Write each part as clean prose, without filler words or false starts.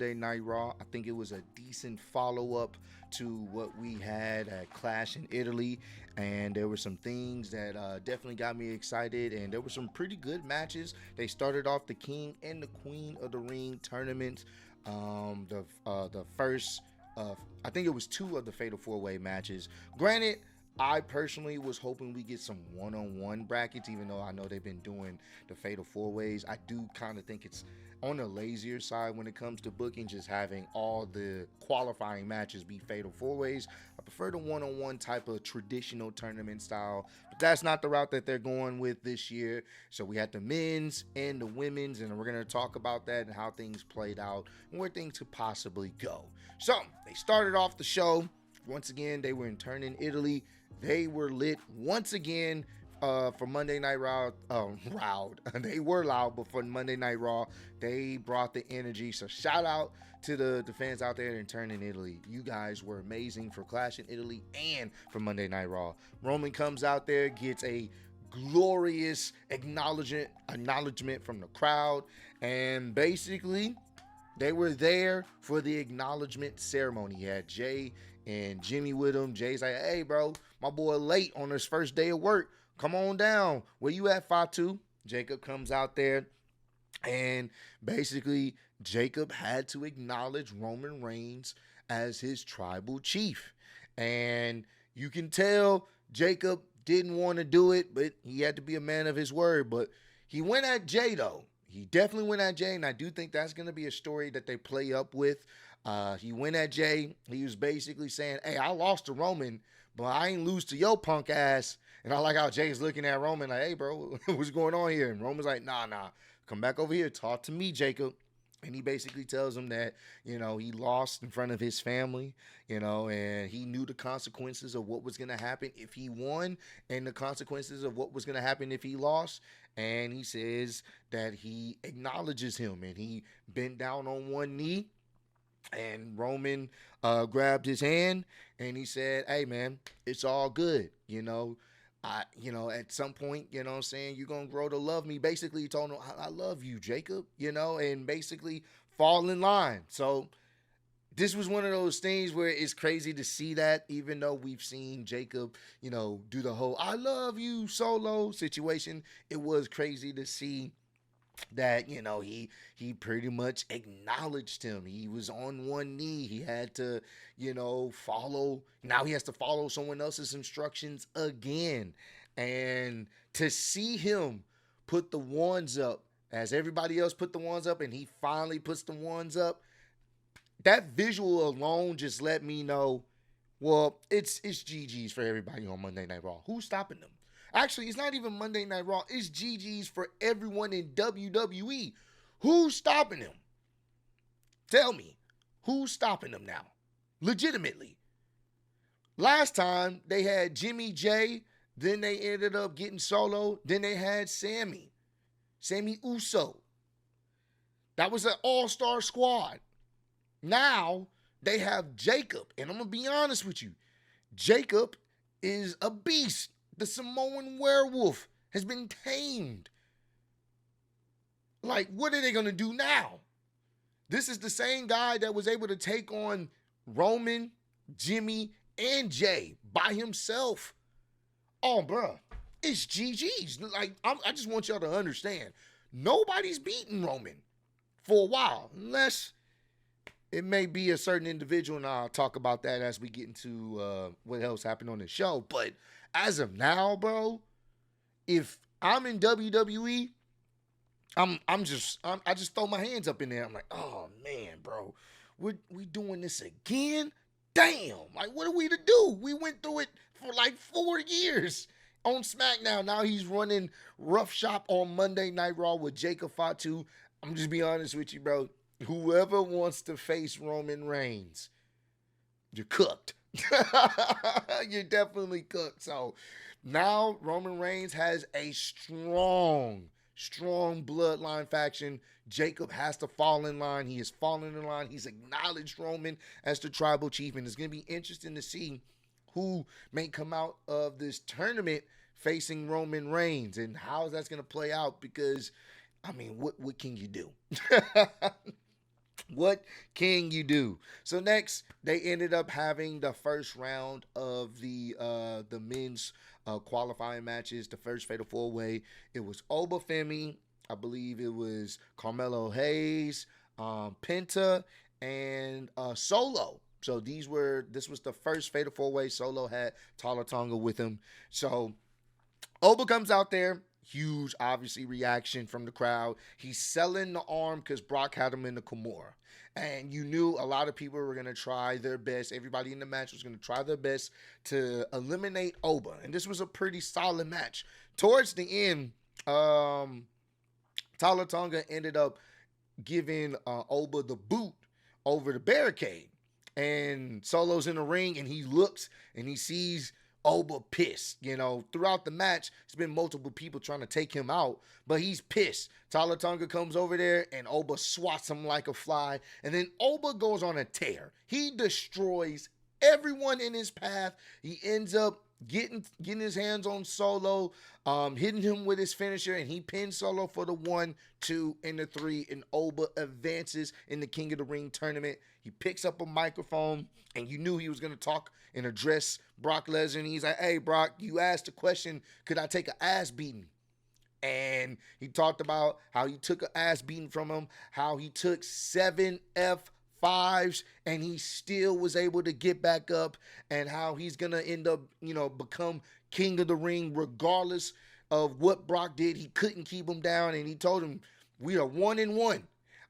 Monday Night Raw. I think it was a decent follow up to what we had at Clash in Italy, and there were some things that definitely got me excited, and there were some pretty good matches. They started off the King and the Queen of the Ring tournament. The first, I think it was two of the Fatal Four Way matches. Granted, I personally was hoping we get some one-on-one brackets, even though I know they've been doing the Fatal Four Ways. I do kind of think it's on the lazier side when it comes to booking, just having all the qualifying matches be Fatal Four Ways. I prefer the one-on-one type of traditional tournament style, but that's not the route that they're going with this year. So we had the men's and the women's, and we're going to talk about that and how things played out and where things could possibly go. So they started off the show. Once again, they were in Turn in Italy. They were lit once again for Monday Night Raw. They were loud, but for Monday Night Raw, they brought the energy. So shout out to the fans out there in Turn in Italy. You guys were amazing for Clash in Italy and for Monday Night Raw. Roman comes out there, gets a glorious acknowledgement from the crowd, and basically they were there for the acknowledgement ceremony. He had Jay and Jimmy with him. Jay's like, hey, bro, my boy late on his first day of work. Come on down. Where you at, Fatu? Jacob comes out there, and basically Jacob had to acknowledge Roman Reigns as his tribal chief. And you can tell Jacob didn't want to do it, but he had to be a man of his word. But he went at Jay, though. He definitely went at Jay, and I do think that's going to be a story that they play up with. He went at Jay. He was basically saying, hey, I lost to Roman, but I ain't lose to your punk ass. And I like how Jay's looking at Roman like, hey, bro, what's going on here? And Roman's like, nah, come back over here. Talk to me, Jacob. And he basically tells him that, he lost in front of his family, and he knew the consequences of what was going to happen if he won and the consequences of what was going to happen if he lost. And he says that he acknowledges him, and he bent down on one knee, and Roman grabbed his hand, and he said, hey, man, it's all good. At some point, what I'm saying, you're going to grow to love me. Basically, he told him, I love you, Jacob, and basically fall in line. So this was one of those things where it's crazy to see that, even though we've seen Jacob, do the whole I love you solo situation. It was crazy to see that he pretty much acknowledged him. He was on one knee. He had to follow. Now he has to follow someone else's instructions again. And to see him put the ones up as everybody else put the ones up, and he finally puts the ones up, that visual alone just let me know, well, it's GG's for everybody on Monday Night Raw. Who's stopping them? Actually, it's not even Monday Night Raw. It's GG's for everyone in WWE. Who's stopping him? Tell me. Who's stopping them now? Legitimately. Last time, they had Jimmy J. Then they ended up getting Solo. Then they had Sammy Uso. That was an all-star squad. Now, they have Jacob. And I'm going to be honest with you. Jacob is a beast. The Samoan werewolf has been tamed. Like, what are they going to do now? This is the same guy that was able to take on Roman, Jimmy, and Jay by himself. Oh, bro, it's GG's. Like, I just want y'all to understand. Nobody's beaten Roman for a while, unless it may be a certain individual, and I'll talk about that as we get into what else happened on the show. But as of now, bro, if I'm in WWE, I just throw my hands up in there. I'm like, oh man, bro, we doing this again? Damn, like what are we to do? We went through it for like 4 years on SmackDown. Now he's running Rough Shop on Monday Night Raw with Jacob Fatu. I'm just be honest with you, bro. Whoever wants to face Roman Reigns, you're cooked. You're definitely cooked. So now Roman Reigns has a strong bloodline faction. Jacob has to fall in line. He has fallen in line. He's acknowledged Roman as the tribal chief, and it's going to be interesting to see who may come out of this tournament facing Roman Reigns and how that's going to play out, because I mean, what can you do? What can you do? So next, they ended up having the first round of the men's qualifying matches, the first fatal four way. It was Obafemi, I believe it was Carmelo Hayes, Penta, and Solo. So this was the first fatal four way. Solo had Tala Tonga with him. So Oba comes out there. Huge, obviously, reaction from the crowd. He's selling the arm because Brock had him in the Kimura. And you knew a lot of people were going to try their best. Everybody in the match was going to try their best to eliminate Oba. And this was a pretty solid match. Towards the end, Tala Tonga ended up giving Oba the boot over the barricade. And Solo's in the ring and he looks and he sees Oba pissed. Throughout the match, there's been multiple people trying to take him out, but he's pissed. Tala Tonga comes over there and Oba swats him like a fly. And then Oba goes on a tear. He destroys everyone in his path. He ends up getting his hands on Solo, hitting him with his finisher, and he pins Solo for the 1, 2, and the 3, and Oba advances in the King of the Ring tournament. He picks up a microphone, and you knew he was going to talk and address Brock Lesnar, and he's like, hey, Brock, you asked the question, could I take an ass beating? And he talked about how he took an ass beating from him, how he took 7 F5s and he still was able to get back up, and how he's going to end up, become King of the Ring regardless of what Brock did. He couldn't keep him down, and he told him, we are 1-1.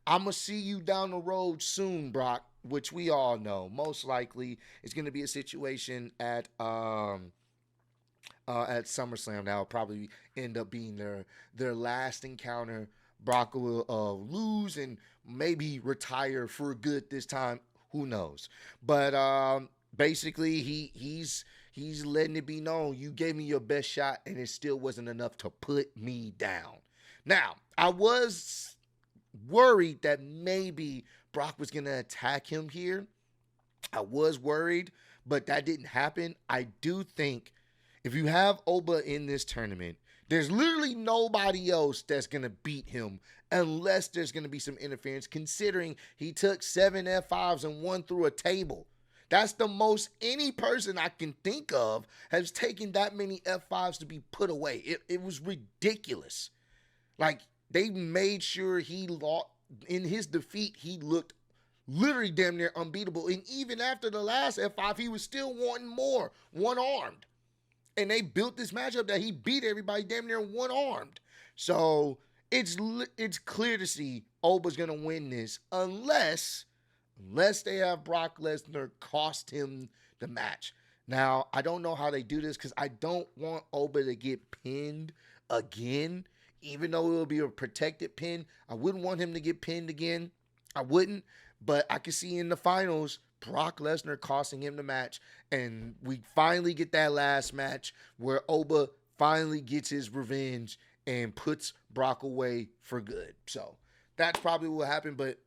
I'm going to see you down the road soon, Brock, which we all know. Most likely it's going to be a situation at SummerSlam. That'll probably end up being their last encounter. Brock will lose and maybe retire for good this time. Who knows? But basically, he's letting it be known, you gave me your best shot, and it still wasn't enough to put me down. Now, I was worried that maybe Brock was going to attack him here. I was worried, but that didn't happen. I do think if you have Oba in this tournament, there's literally nobody else that's going to beat him unless there's going to be some interference, considering he took 7 F5s and 1 through a table. That's the most any person I can think of has taken that many F5s to be put away. It was ridiculous. Like, they made sure he lost. In his defeat, he looked literally damn near unbeatable. And even after the last F5, he was still wanting more, one-armed. And they built this matchup that he beat everybody damn near one-armed. So it's clear to see Oba's going to win this unless they have Brock Lesnar cost him the match. Now, I don't know how they do this because I don't want Oba to get pinned again. Even though it will be a protected pin, I wouldn't want him to get pinned again. I wouldn't. But I can see in the finals, Brock Lesnar costing him the match. And we finally get that last match where Oba finally gets his revenge and puts Brock away for good. So that's probably what happened. But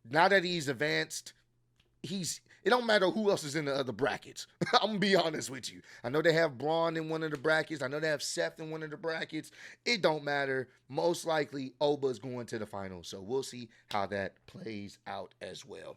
now that he's advanced, it don't matter who else is in the other brackets. I'm going to be honest with you. I know they have Braun in one of the brackets. I know they have Seth in one of the brackets. It don't matter. Most likely, Oba's going to the finals. So we'll see how that plays out as well.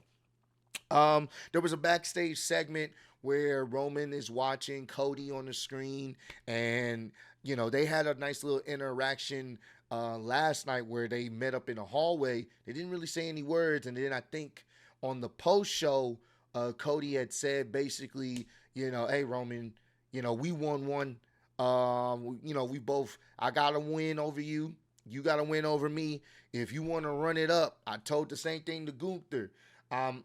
There was a backstage segment where Roman is watching Cody on the screen. And, they had a nice little interaction last night where they met up in a hallway. They didn't really say any words. And then I think on the post show, Cody had said basically, hey, Roman, we won one. We both, I got to win over you. You got to win over me. If you want to run it up, I told the same thing to Gunther. I'm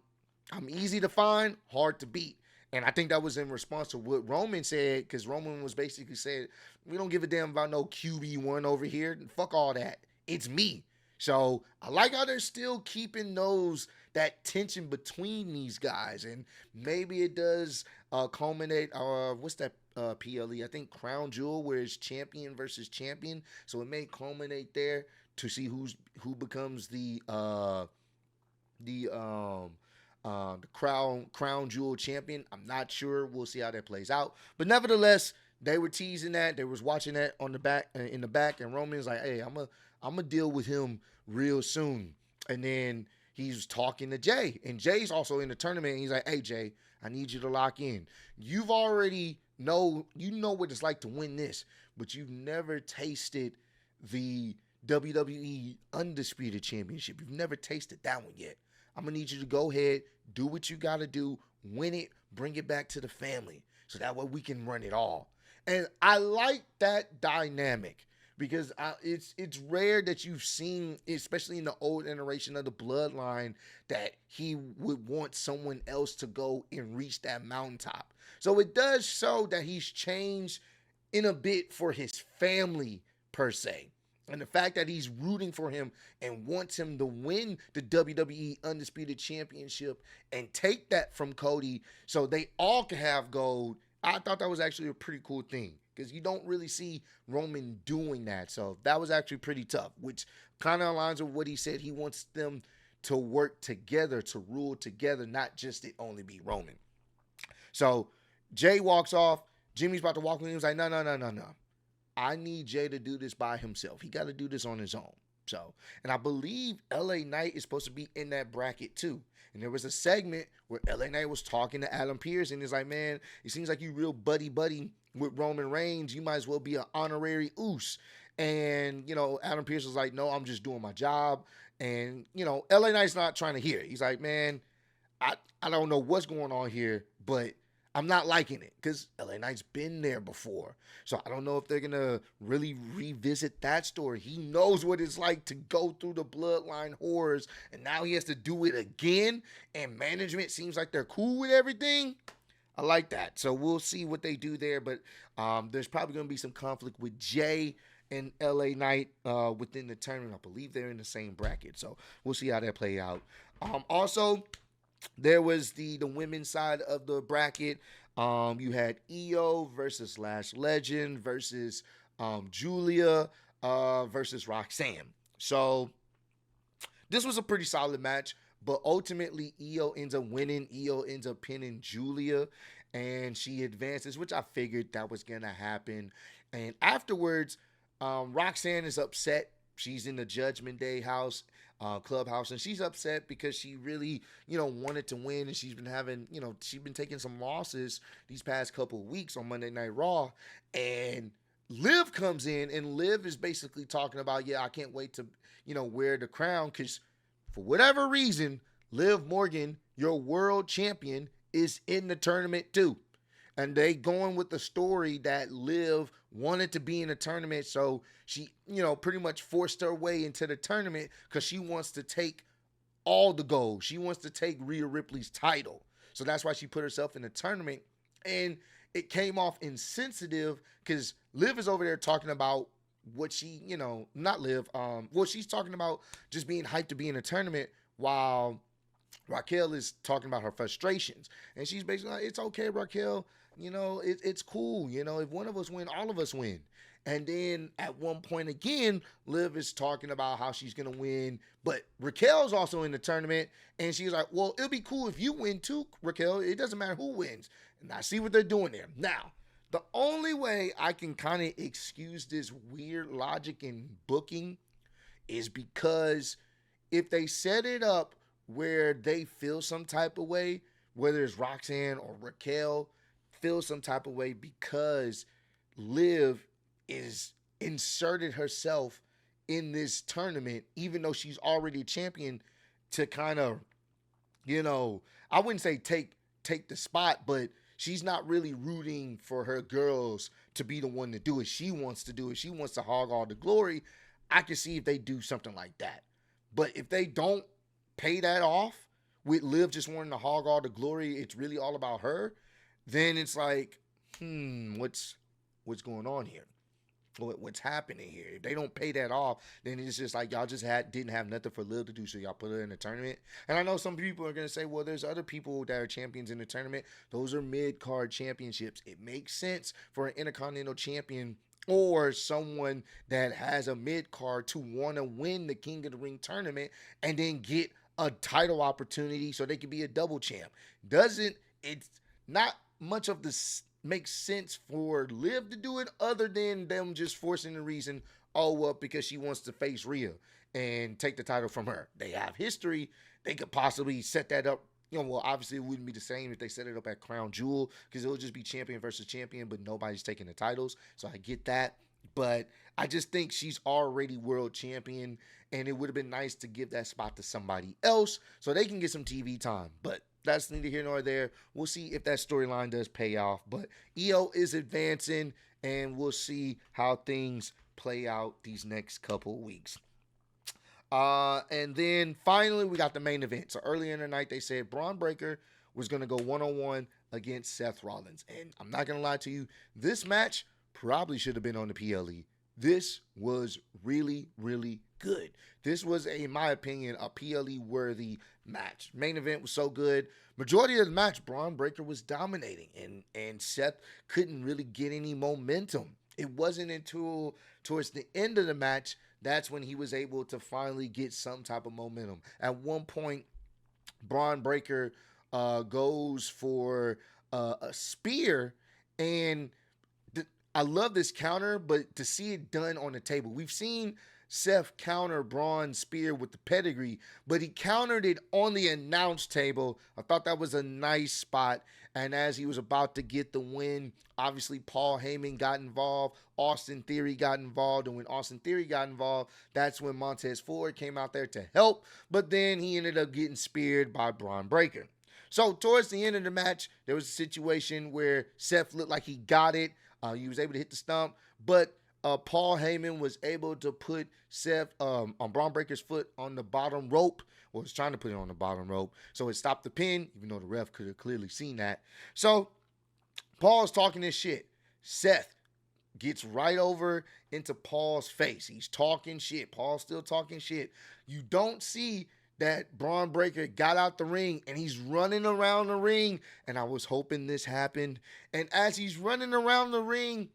easy to find, hard to beat. And I think that was in response to what Roman said, because Roman was basically saying, we don't give a damn about no QB1 over here. Fuck all that. It's me. So I like how they're still keeping that tension between these guys. And maybe it does culminate, what's that PLE? I think Crown Jewel, where it's champion versus champion. So it may culminate there to see who becomes the crown jewel champion. I'm not sure. We'll see how that plays out. But nevertheless, they were teasing that. They was watching that on the back, and Roman's like, hey, I'm gonna deal with him real soon. And then he's talking to Jay, and Jay's also in the tournament. And he's like, "Hey Jay, I need you to lock in. You've already you know what it's like to win this, but you've never tasted the WWE Undisputed Championship. You've never tasted that one yet. I'm gonna need you to go ahead, do what you gotta do, win it, bring it back to the family, so that way we can run it all." And I like that dynamic because it's rare that you've seen, especially in the old iteration of the Bloodline, that he would want someone else to go and reach that mountaintop. So it does show that he's changed in a bit for his family per se. And the fact that he's rooting for him and wants him to win the WWE Undisputed Championship and take that from Cody so they all can have gold, I thought that was actually a pretty cool thing because you don't really see Roman doing that. So that was actually pretty tough, which kind of aligns with what he said. He wants them to work together, to rule together, not just it only be Roman. So Jay walks off. Jimmy's about to walk in. He was like, no. I need Jay to do this by himself. He got to do this on his own. So, and I believe LA Knight is supposed to be in that bracket too. And there was a segment where LA Knight was talking to Adam Pearce and he's like, man, it seems like you real buddy with Roman Reigns. You might as well be an honorary Uce. And, Adam Pearce was like, no, I'm just doing my job. And, LA Knight's not trying to hear it. He's like, man, I don't know what's going on here, but I'm not liking it because LA Knight's been there before. So I don't know if they're going to really revisit that story. He knows what it's like to go through the Bloodline horrors, and now he has to do it again, and management seems like they're cool with everything. I like that. So we'll see what they do there, but there's probably going to be some conflict with Jay and LA Knight within the tournament. I believe they're in the same bracket, so we'll see how that play out. Also, there was the women's side of the bracket. You had Io versus Lash Legend versus Julia versus Roxanne. So this was a pretty solid match, but ultimately Io ends up winning. Io ends up pinning Julia, and she advances, which I figured that was going to happen. And afterwards, Roxanne is upset. She's in the Judgment Day clubhouse, and she's upset because she really, wanted to win, and she's been having, she's been taking some losses these past couple of weeks on Monday Night Raw, and Liv comes in, and Liv is basically talking about, I can't wait to, wear the crown, because for whatever reason, Liv Morgan, your world champion, is in the tournament too. And they going with the story that Liv wanted to be in the tournament, so she, pretty much forced her way into the tournament because she wants to take all the gold. She wants to take Rhea Ripley's title. So that's why she put herself in the tournament. And it came off insensitive because Liv is over there talking about what she, not Liv, she's talking about just being hyped to be in a tournament while Raquel is talking about her frustrations. And she's basically like, it's okay, Raquel. It's cool. If one of us win, all of us win. And then at one point again, Liv is talking about how she's going to win. But Raquel's also in the tournament. And she's like, well, it'll be cool if you win too, Raquel. It doesn't matter who wins. And I see what they're doing there. Now, the only way I can kind of excuse this weird logic in booking is because if they set it up where they feel some type of way, whether it's Roxanne or Raquel, feel some type of way because Liv is inserted herself in this tournament, even though she's already a champion, to kind of, I wouldn't say take the spot, but she's not really rooting for her girls to be the one to do it. She wants to do it. She wants to hog all the glory. I can see if they do something like that. But if they don't pay that off with Liv just wanting to hog all the glory, it's really all about her, then it's like, what's going on here? What's happening here? If they don't pay that off, then it's just like y'all just didn't have nothing for Liv to do, so y'all put her in the tournament. And I know some people are going to say, well, there's other people that are champions in the tournament. Those are mid-card championships. It makes sense for an Intercontinental champion or someone that has a mid-card to want to win the King of the Ring tournament and then get a title opportunity so they can be a double champ. It's not much of this makes sense for Liv to do it other than them just forcing the reason, because she wants to face Rhea and take the title from her. They have history. they could possibly set that up. Well, obviously it wouldn't be the same if they set it up at Crown Jewel because it'll just be champion versus champion, but nobody's taking the titles. So I get that. But I just think she's already world champion, and it would have been nice to give that spot to somebody else so they can get some TV time. But that's neither here nor there. We'll see if that storyline does pay off. But EO is advancing, and we'll see how things play out these next couple weeks. And then finally, we got the main event. So earlier in the night, they said Braun Breaker was going to go one-on-one against Seth Rollins. And I'm not going to lie to you, this match probably should have been on the PLE. This was really, really good. This was, in my opinion, a PLE-worthy match. Main event was so good. Majority of the match, Braun Breaker was dominating, and Seth couldn't really get any momentum. It wasn't until towards the end of the match that's when he was able to finally get some type of momentum. At one point, Braun Breaker goes for a spear, and I love this counter, but to see it done on the table. We've seen Seth counter Braun's spear with the pedigree, but he countered it on the announce table. I thought that was a nice spot. And as he was about to get the win, obviously Paul Heyman got involved. Austin Theory got involved. And when Austin Theory got involved, that's when Montez Ford came out there to help. But then he ended up getting speared by Braun Breaker. So towards the end of the match, there was a situation where Seth looked like he got it. He was able to hit the stump, but Paul Heyman was able to put Seth on Braun Breaker's foot on the bottom rope, or was trying to put it on the bottom rope, so it stopped the pin, even though the ref could have clearly seen that. So Paul's talking this shit. Seth gets right over into Paul's face. He's talking shit. Paul's still talking shit. You don't see that Braun Breaker got out the ring and he's running around the ring, and I was hoping this happened. And as he's running around the ring,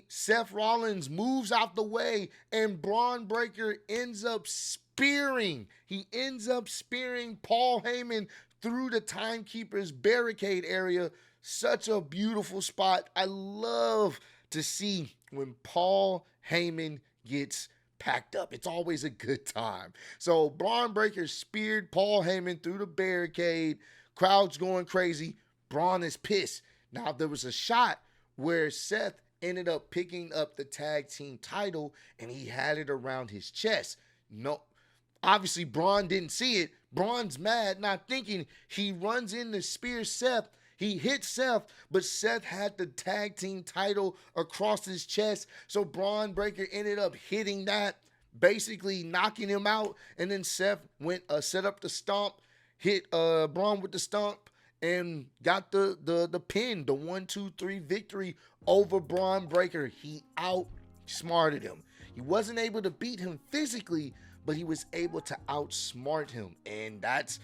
Seth Rollins moves out the way, and Braun Breaker ends up spearing. He ends up spearing Paul Heyman through the timekeeper's barricade area. Such a beautiful spot. I love to see when Paul Heyman gets packed up. It's always a good time. So Braun Breaker speared Paul Heyman through the barricade. Crowd's going crazy. Braun is pissed. Now, there was a shot where Seth ended up picking up the tag team title, and he had it around his chest. No, obviously Braun didn't see it. Braun's mad, not thinking. He runs in to spear Seth. He hit Seth, but Seth had the tag team title across his chest. So Braun Breaker ended up hitting that, basically knocking him out. And then Seth went set up the stomp, hit Braun with the stomp, and got the pin, the 1-2-3 victory over Braun Breaker. He outsmarted him. He wasn't able to beat him physically, but he was able to outsmart him. And that's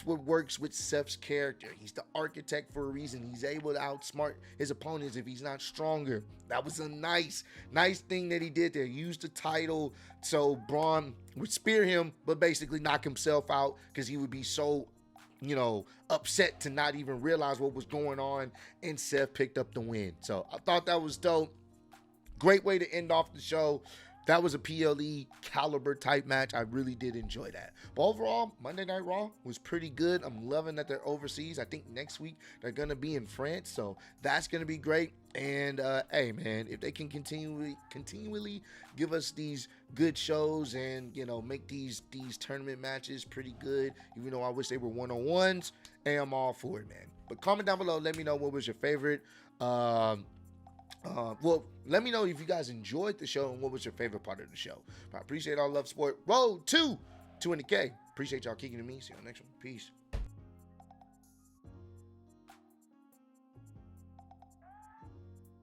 what works with Seth's character. He's the architect for a reason. He's able to outsmart his opponents if he's not stronger. That was a nice thing that he did there. He used the title so Braun would spear him, but basically knock himself out because he would be so, upset to not even realize what was going on, and Seth picked up the win. So I thought that was dope. Great way to end off the show. That was a PLE caliber type match. I really did enjoy that. But overall, Monday Night Raw was pretty good. I'm loving that they're overseas. I think next week they're going to be in France. So that's going to be great. And hey, man, if they can continually give us these good shows and, make these tournament matches pretty good, even though I wish they were one-on-ones, hey, I'm all for it, man. But comment down below. Let me know what was your favorite. Well, let me know if you guys enjoyed the show and what was your favorite part of the show. I appreciate all love, support. Road to 200K. Appreciate y'all kicking to me. See you on the next one. Peace.